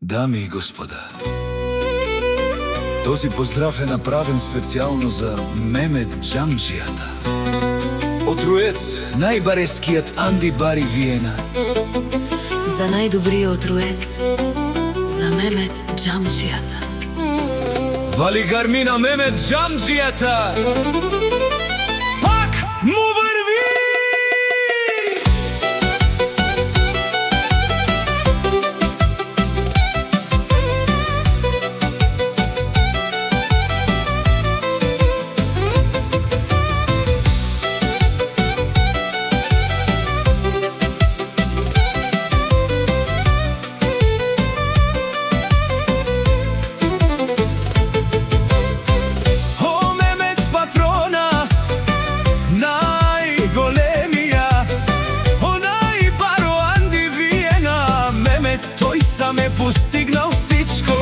Дами и господа, този поздрав е направен специално за Мемет Джамджията. Од Руец, најбарескиот Анди Бари Виена. За најдобриот Руец, за Мемет Джамджията. Вали гармина Мемет Джамджията! Пак му върви! Ме постигнал всичко.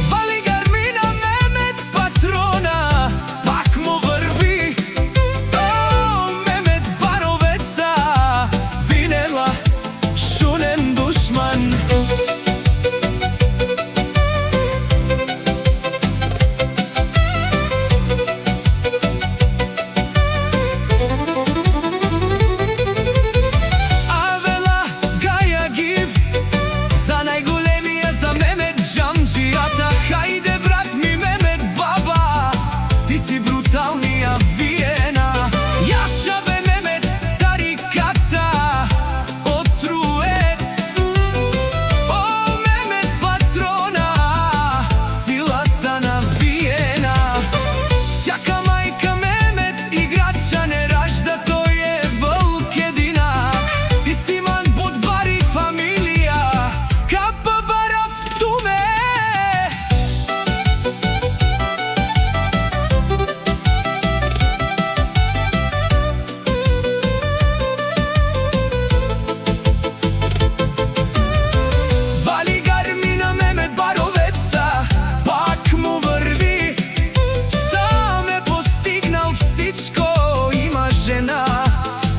Вали гармина Мемет патрона, пак му върви. О, Мемет баровеца, винела, шунен душман. Авела Гаја Гив, за хајде брат ми Мемет баба, ти си бруталнија Виена. Јаша бе Мемет тариката од Руец. О, Мемет патрона, силата на Виена. Сјака мајка Мемет играча не ражда, тој е вълк единак. Ти си ман Будбари фамилија, капа барав туме.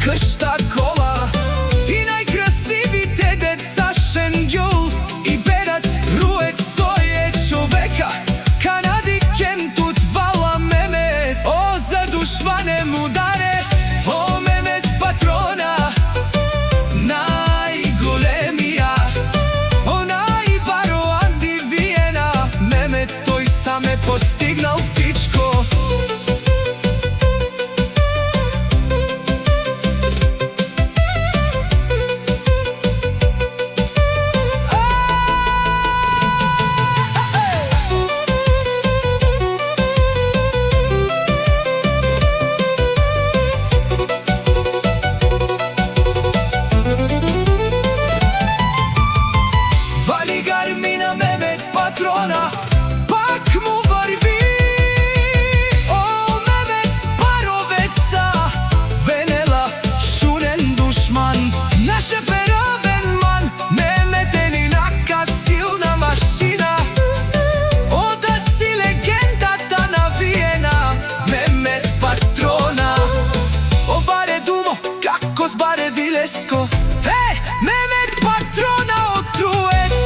Къща, кола и најкрасивите деца Шенгюл и Берат. Руец, тој е човека, канадикен тут вала Мемет. О, за душмане му даре, о, Мемет патрона, најголемија, о, најбаро Анди Виена. Мемет, тој сам е постигнал всичко. Патрона, пак му върви. О, Мемет баровеца, венела, шунен душман. Наш е перавен ман, Мемет е нинака силна машина. О, да си легендата на Виена, Мемет патрона. О, баре думо, како збаре Вилеско. Мемет патрона од Руец.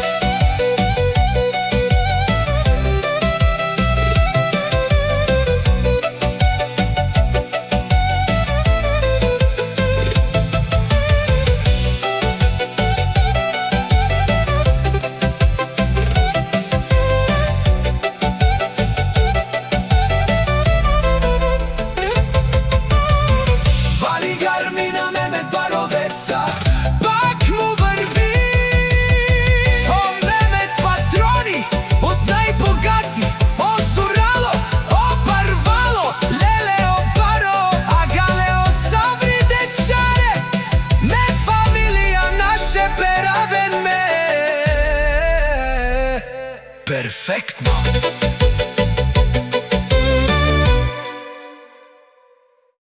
Пак му върви. О, Мемет патрони, от најбогати, о, Сурало, о, Парвало, леле, о, Баро, агале, о, Саври, дечаре. Ме фамилија наше перавен ме. Перфектно!